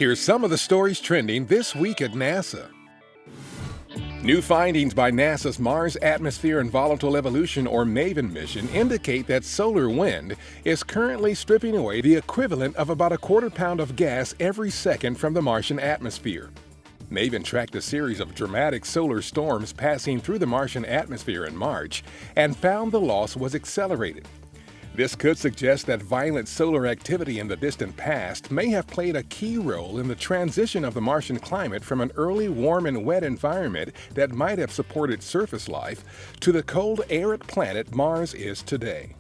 Here's some of the stories trending this week at NASA. New findings by NASA's Mars Atmosphere and Volatile Evolution, or MAVEN mission, indicate that solar wind is currently stripping away the equivalent of about a quarter pound of gas every second from the Martian atmosphere. MAVEN tracked a series of dramatic solar storms passing through the Martian atmosphere in March and found the loss was accelerated. This could suggest that violent solar activity in the distant past may have played a key role in the transition of the Martian climate from an early warm and wet environment that might have supported surface life to the cold, arid planet Mars is today.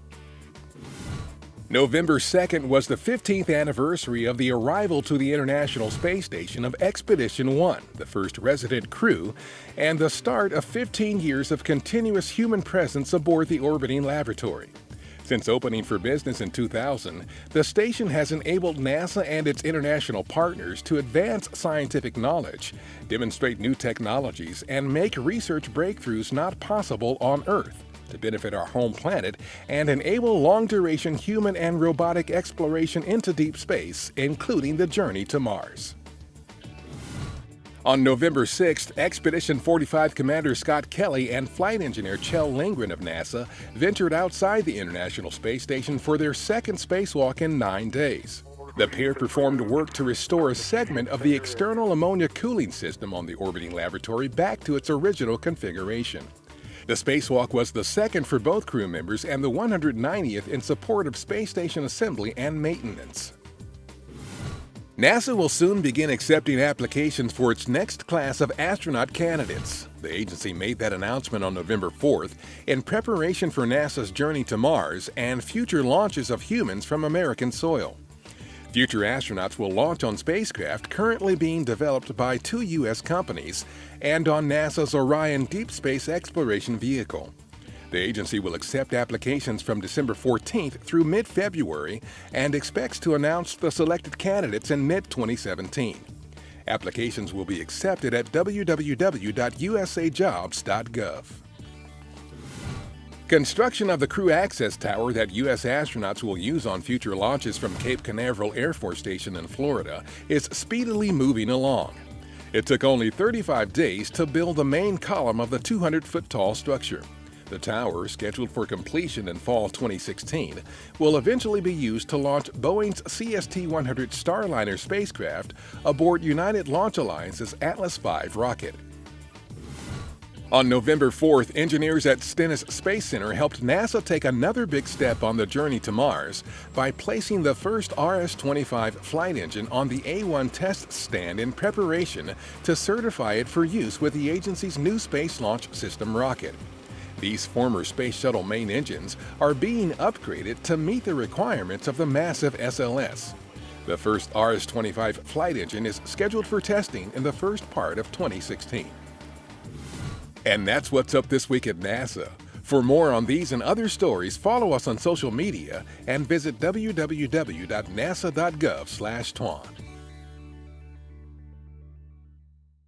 November 2nd was the 15th anniversary of the arrival to the International Space Station of Expedition 1, the first resident crew, and the start of 15 years of continuous human presence aboard the orbiting laboratory. Since opening for business in 2000, the station has enabled NASA and its international partners to advance scientific knowledge, demonstrate new technologies, and make research breakthroughs not possible on Earth to benefit our home planet and enable long-duration human and robotic exploration into deep space, including the journey to Mars. On November 6th, Expedition 45 Commander Scott Kelly and flight engineer Kjell Lindgren of NASA ventured outside the International Space Station for their second spacewalk in 9 days. The pair performed work to restore a segment of the external ammonia cooling system on the orbiting laboratory back to its original configuration. The spacewalk was the second for both crew members and the 190th in support of space station assembly and maintenance. NASA will soon begin accepting applications for its next class of astronaut candidates. The agency made that announcement on November 4th in preparation for NASA's journey to Mars and future launches of humans from American soil. Future astronauts will launch on spacecraft currently being developed by 2 U.S. companies and on NASA's Orion deep space exploration vehicle. The agency will accept applications from December 14th through mid-February and expects to announce the selected candidates in mid-2017. Applications will be accepted at www.usajobs.gov. Construction of the crew access tower that U.S. astronauts will use on future launches from Cape Canaveral Air Force Station in Florida is speedily moving along. It took only 35 days to build the main column of the 200-foot-tall structure. The tower, scheduled for completion in fall 2016, will eventually be used to launch Boeing's CST-100 Starliner spacecraft aboard United Launch Alliance's Atlas V rocket. On November 4th, engineers at Stennis Space Center helped NASA take another big step on the journey to Mars by placing the first RS-25 flight engine on the A-1 test stand in preparation to certify it for use with the agency's new Space Launch System rocket. These former Space Shuttle main engines are being upgraded to meet the requirements of the massive SLS. The first RS-25 flight engine is scheduled for testing in the first part of 2016. And that's what's up this week at NASA. For more on these and other stories, follow us on social media and visit www.nasa.gov/twan.